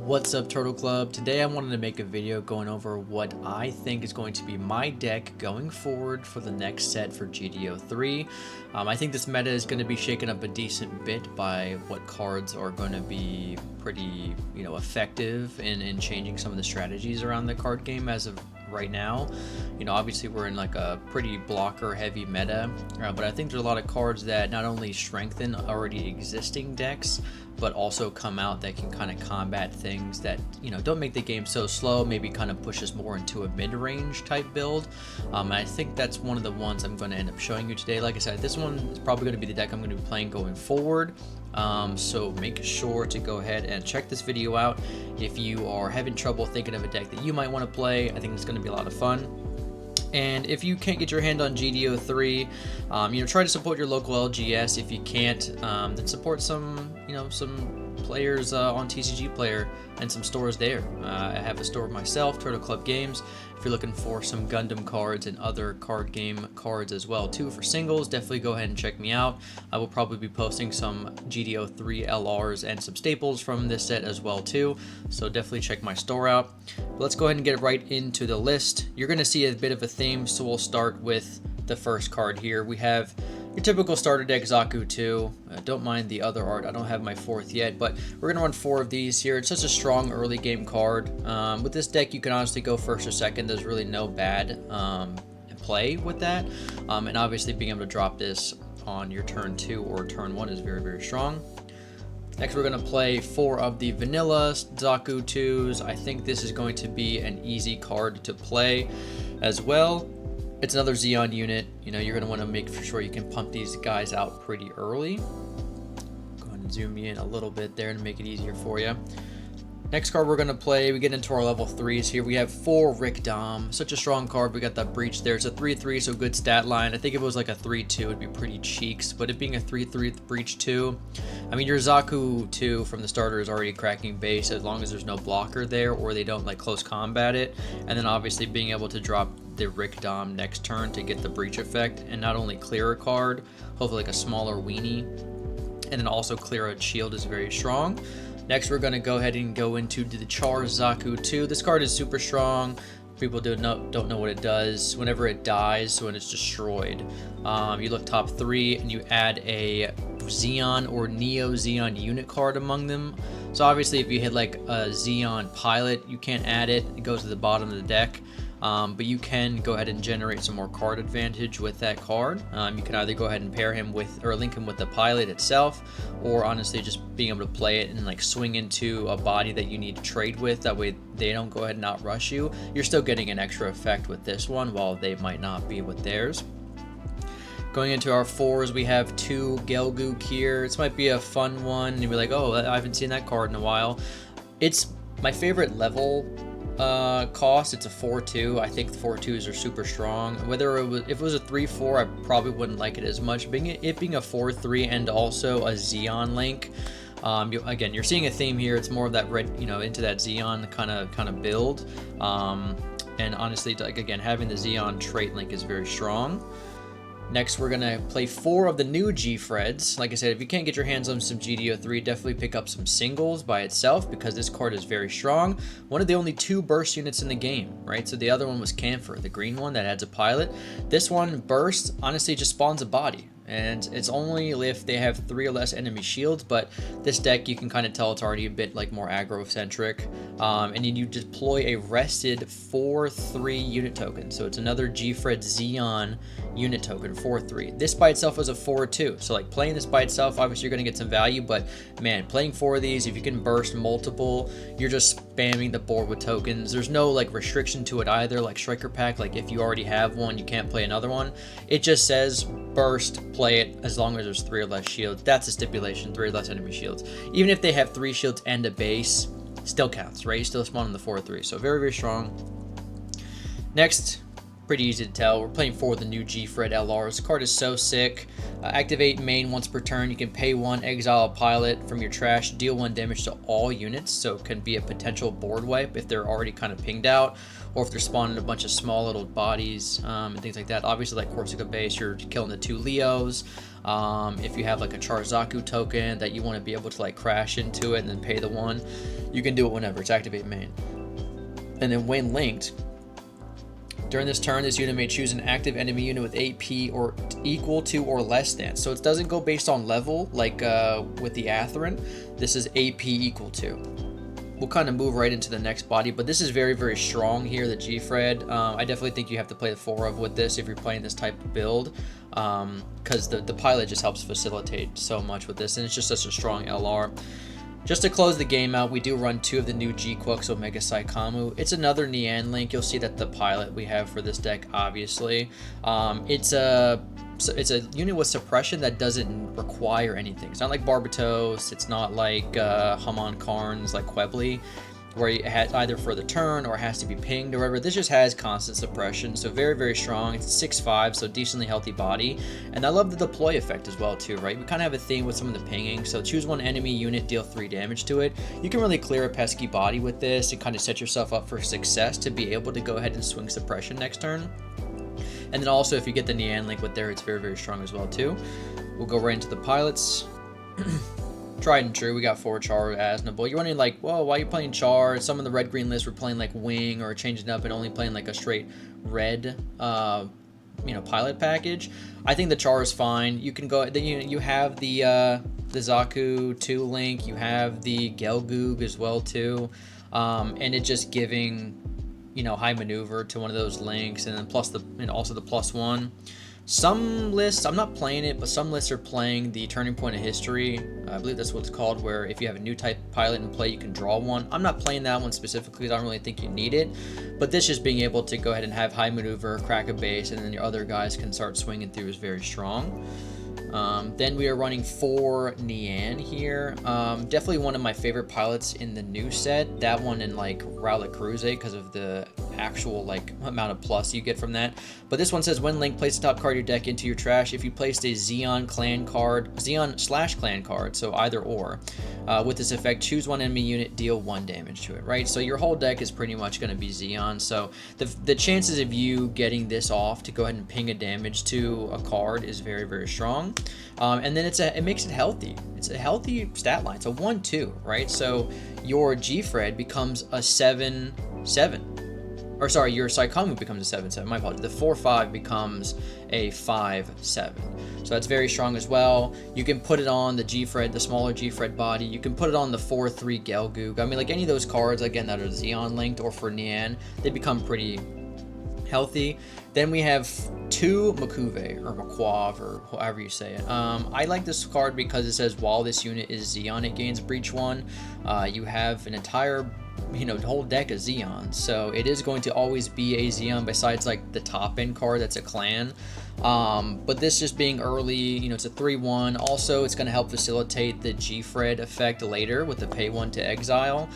What's up, Turtle Club? Today I wanted to make a video going over what I think is going to be my deck going forward for the next set for GD03. I think this meta is going to be shaken up a decent bit by what cards are going to be pretty, effective in changing some of the strategies around the card game as of right now. Obviously we're in like a pretty blocker heavy meta, but I think there's a lot of cards that not only strengthen already existing decks, but also come out that can kind of combat things that don't make the game so slow, maybe kind of push us more into a mid-range type build. And I think that's one of the ones I'm going to end up showing you today. Like I said, this one is probably going to be the deck I'm going to be playing going forward. So make sure to go ahead and check this video out if you are having trouble thinking of a deck that you might want to play. I think it's going to be a lot of fun. And if you can't get your hand on GD03, try to support your local LGS. If you can't, then support some players on TCG Player and some stores there. I have a store myself, Turtle Club Games. If you're looking for some Gundam cards and other card game cards as well too for singles, definitely go ahead and check me out. I will probably be posting some GD03 LRs and some staples from this set as well too, so definitely check my store out. But let's go ahead and get right into the list. You're going to see a bit of a theme, so we'll start with the first card here. We have your typical starter deck, Zaku 2. Don't mind the other art, I don't have my fourth yet, but we're going to run 4 of these here. It's such a strong early game card. With this deck, you can honestly go first or second. There's really no bad play with that. And obviously being able to drop this on your turn 2 or turn 1 is very, very strong. Next, we're going to play 4 of the vanilla Zaku 2s. I think this is going to be an easy card to play as well. It's another Xeon unit. You're going to want to make sure you can pump these guys out pretty early. Go ahead and zoom you in a little bit there to make it easier for you. Next card we're going to play, we get into our level 3s here. We have 4 Rick Dom. Such a strong card. We got that breach there. It's a 3-3, so good stat line. I think if it was like a 3-2, it'd be pretty cheeks. But it being a 3-3 breach 2, I mean, your Zaku 2 from the starter is already cracking base as long as there's no blocker there or they don't like close combat it. And then obviously being able to drop the Rick Dom next turn to get the breach effect and not only clear a card, hopefully like a smaller weenie, and then also clear a shield is very strong. Next, we're going to go ahead and go into the Char Zaku 2. This card is super strong. People don't know what it does. Whenever it dies, when it's destroyed, you look top 3 and you add a Xeon or Neo Xeon unit card among them. So obviously if you hit like a Xeon pilot, you can't add it. It goes to the bottom of the deck. But you can go ahead and generate some more card advantage with that card. You can either go ahead and pair him with or link him with the pilot itself, or honestly just being able to play it and like swing into a body that you need to trade with. That way they don't go ahead and outrush you. You're still getting an extra effect with this one while they might not be with theirs. Going into our 4s, we have 2 Gelgook here. This might be a fun one. And you'll be like, oh, I haven't seen that card in a while. It's my favorite level cost. It's a 4-2. I think the 4-2s are super strong. If it was a 3-4, I probably wouldn't like it as much. It being a 4-3 and also a Xeon link, again, you're seeing a theme here. It's more of that red, into that Xeon kind of build. And honestly, like again, having the Xeon trait link is very strong. Next, we're going to play 4 of the new G-Freds. Like I said, if you can't get your hands on some GD03, definitely pick up some singles by itself because this card is very strong. One of the only 2 burst units in the game, right? So the other one was Camphor, the green one that adds a pilot. This one, burst, honestly just spawns a body. And it's only if they have 3 or less enemy shields, but this deck you can kind of tell it's already a bit like more aggro-centric. And then you deploy a rested 4-3 unit token. So it's another G-Fred Xeon unit token, 4-3. This by itself is a 4-2. So like playing this by itself, obviously you're going to get some value, but man, playing 4 of these, if you can burst multiple, you're just spamming the board with tokens. There's no like restriction to it either, like Striker Pack, like if you already have one, you can't play another one. It just says burst, play it as long as there's 3 or less shields. That's a stipulation, 3 or less enemy shields. Even if they have 3 shields and a base, still counts, right? You still spawn on the 4-3, so very, very strong. Next, pretty easy to tell. We're playing 4 of the new G-Fred LRs. This card is so sick. Activate main once per turn. You can pay 1, exile a pilot from your trash, deal 1 damage to all units, so it can be a potential board wipe if they're already kind of pinged out, or if they're spawning a bunch of small little bodies and things like that. Obviously, like Corsica base, you're killing the 2 Leos. If you have like a Charzaku token that you want to be able to like crash into it and then pay the 1, you can do it whenever. It's activate main. And then when linked, during this turn, this unit may choose an active enemy unit with AP or equal to or less than. So it doesn't go based on level like with the Atherin. This is AP equal to. We'll kind of move right into the next body, but this is very, very strong here, the G-Fred. I definitely think you have to play the 4 of with this if you're playing this type of build, because the pilot just helps facilitate so much with this, and it's just such a strong LR. Just to close the game out, we do run 2 of the new G-Quux Omega Saikamu. It's another Nian link. You'll see that the pilot we have for this deck, obviously. It's a unit with suppression that doesn't require anything. It's not like Barbatos. It's not like Hamon Karns, like Quebly, where it has either for the turn or it has to be pinged or whatever. This just has constant suppression, so very, very strong. It's 6'5", so decently healthy body. And I love the deploy effect as well too, right? We kind of have a theme with some of the pinging. So choose 1 enemy unit, deal 3 damage to it. You can really clear a pesky body with this and kind of set yourself up for success to be able to go ahead and swing suppression next turn. And then also if you get the Nian link with there, it's very, very strong as well too. We'll go right into the pilots. Tried and true, we got 4 Char Asnable. You're wondering like, whoa, why are you playing Char? Some of the red-green lists were playing like Wing or changing up and only playing like a straight red, pilot package. I think the Char is fine. You can go, you have the Zaku 2 link, you have the Gelgoog as well too, and it just giving, high maneuver to one of those links, and then also the +1. Some lists, I'm not playing it, but some lists are playing the Turning Point of History. I believe that's what it's called, where if you have a new type pilot in play, you can draw 1. I'm not playing that one specifically because I don't really think you need it. But this just being able to go ahead and have high maneuver, crack a base, and then your other guys can start swinging through is very strong. Then we are running 4 Nian here. Definitely one of my favorite pilots in the new set. That one in like Rowlet Cruise because of the actual like amount of plus you get from that. But this one says when linked, place the top card of your deck into your trash. If you placed a Xeon /clan card, so either or, with this effect, choose 1 enemy unit, deal 1 damage to it, right? So your whole deck is pretty much going to be Xeon. So the chances of you getting this off to go ahead and ping a damage to a card is very, very strong. And then it makes it healthy. It's a healthy stat line. It's a 1/2, right? So your G-Fred becomes a 7/7. Or sorry, your Saikamu becomes a 7/7. My apologies. The 4/5 becomes a 5/7. So that's very strong as well. You can put it on the G-Fred, the smaller G-Fred body. You can put it on the 4/3 Gelgoog. I mean, like any of those cards, again, that are Xeon linked or for Nian, they become pretty healthy. Then we have 2 Makuve, or Maquav, or however you say it. I like this card because it says while this unit is Xeon, it gains Breach 1. You have an entire whole deck of Xeons, so it is going to always be a Xeon besides like the top end card that's a clan. But this just being early, it's a 3/1. Also, it's going to help facilitate the G-Fred effect later with the pay 1 to exile,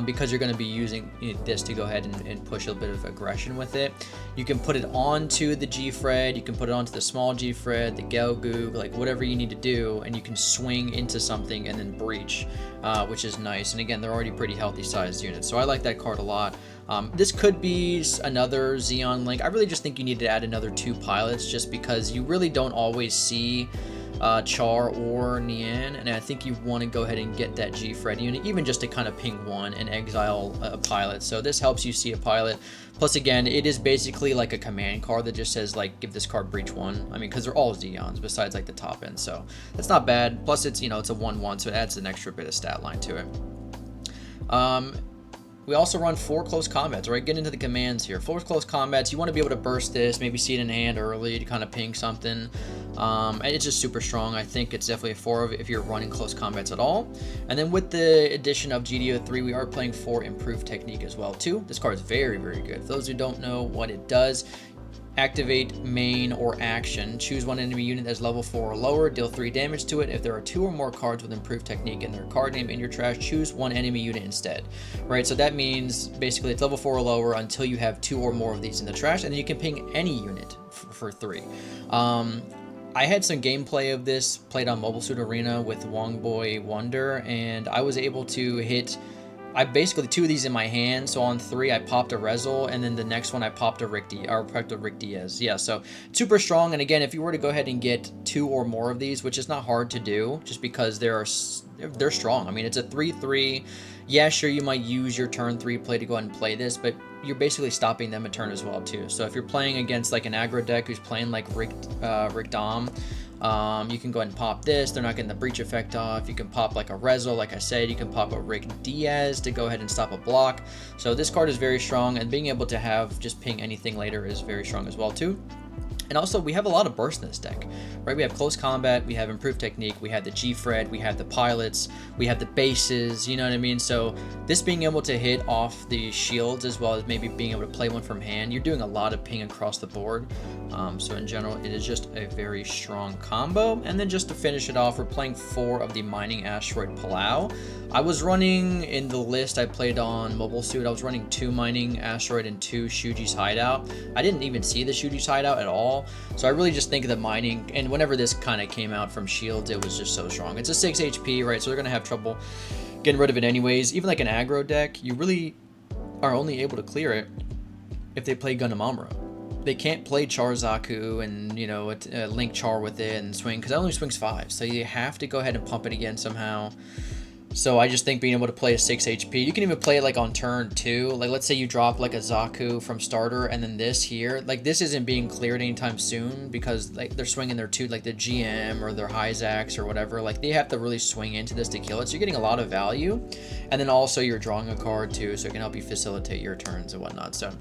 because you're going to be using this to go ahead and push a bit of aggression with it. You can put it onto the G-Fred, you can put it onto the small G-Fred, the Gelgoog, like whatever you need to do, and you can swing into something and then breach, which is nice. And again, they're already pretty healthy sized units, so I like that card a lot. This could be another Xeon link. I really just think you need to add another 2 pilots just because you really don't always see Char or Nian, and I think you want to go ahead and get that G-Fred unit, even just to kind of ping 1 and exile a pilot. So this helps you see a pilot. Plus, again, it is basically like a command card that just says, like, give this card Breach 1. I mean, because they're all Xeons besides, like, the top end. So that's not bad. Plus, it's, it's a 1/1, so it adds an extra bit of stat line to it. We also run 4 close combats, right? Get into the commands here. 4 close combats, you want to be able to burst this, maybe see it in hand early to kind of ping something. And it's just super strong. I think it's definitely a 4 if you're running close combats at all. And then with the addition of GD03, we are playing 4 improved technique as well too. This card is very, very good. For those who don't know what it does, activate main or action. Choose one enemy unit that's level 4 or lower, deal 3 damage to it. If there are 2 or more cards with improved technique in their card name in your trash, choose one enemy unit instead. Right, so that means basically it's level 4 or lower until you have 2 or more of these in the trash, and then you can ping any unit for 3. I had some gameplay of this played on Mobile Suit Arena with Wongboy Wonder, and I was able to hit, I basically 2 of these in my hand. So on 3 I popped a Rezel, and then the next one I popped a Rick Diaz. Yeah, so super strong. And again, if you were to go ahead and get 2 or more of these, which is not hard to do, just because they're strong. I mean, it's a 3/3. Yeah, sure, you might use your turn 3 play to go ahead and play this, but you're basically stopping them a turn as well too. So if you're playing against like an aggro deck who's playing like Rick Dom, you can go ahead and pop this. They're not getting the breach effect off. You can pop like a Rezo, like I said. You can pop a Rick Diaz to go ahead and stop a block. So this card is very strong, and being able to have just ping anything later is very strong as well too. And also, we have a lot of burst in this deck, right? We have close combat, we have improved technique, we have the G-Fred, we have the pilots, we have the bases, you know what I mean? So this being able to hit off the shields as well as maybe being able to play one from hand, you're doing a lot of ping across the board. So in general, it is just a very strong combo. And then just to finish it off, we're playing 4 of the Mining Asteroid Palau. I was running in the list I played on Mobile Suit, I was running 2 Mining Asteroid and 2 Shuji's Hideout. I didn't even see the Shuji's Hideout at all. So I really just think of the mining, and whenever this kind of came out from shields, it was just so strong. It's a 6 HP, right? So they're going to have trouble getting rid of it anyways. Even like an aggro deck, you really are only able to clear it if they play Gundam Amuro. They can't play Char Zaku and, you know, link Char with it and swing, because it only swings 5. So you have to go ahead and pump it again somehow. So I just think being able to play a 6 HP, you can even play it like on turn 2. Like let's say you drop like a Zaku from starter, and then this here, like this isn't being cleared anytime soon because like they're swinging their 2, like the GM or their Hyzax or whatever. Like they have to really swing into this to kill it. So you're getting a lot of value, and then also you're drawing a card too, so it can help you facilitate your turns and whatnot. So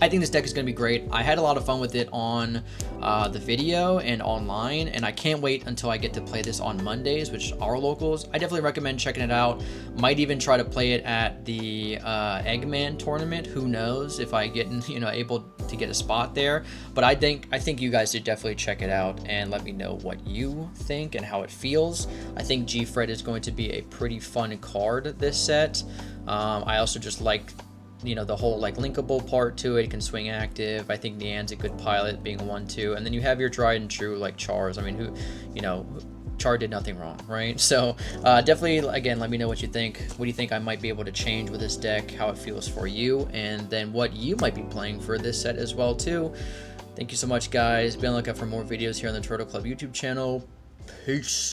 I think this deck is going to be great. I had a lot of fun with it on the video and online, and I can't wait until I get to play this on Mondays, which are locals. I definitely recommend checking it out. Might even try to play it at the Eggman tournament. Who knows if I get, you know, able to get a spot there. But I think you guys should definitely check it out and let me know what you think and how it feels. I think G-Fred is going to be a pretty fun card this set. I also just like, you know, the whole like linkable part to it. It can swing active. I think Nian's a good pilot, being a 1/2, and then you have your tried and true like Chars. I mean, who, you know, Char did nothing wrong, right? So definitely, again, let me know what you think. What do you think I might be able to change with this deck, how it feels for you, and then what you might be playing for this set as well too. Thank you so much, guys. Be on the lookout for more videos here on the Turtle Club YouTube channel. Peace.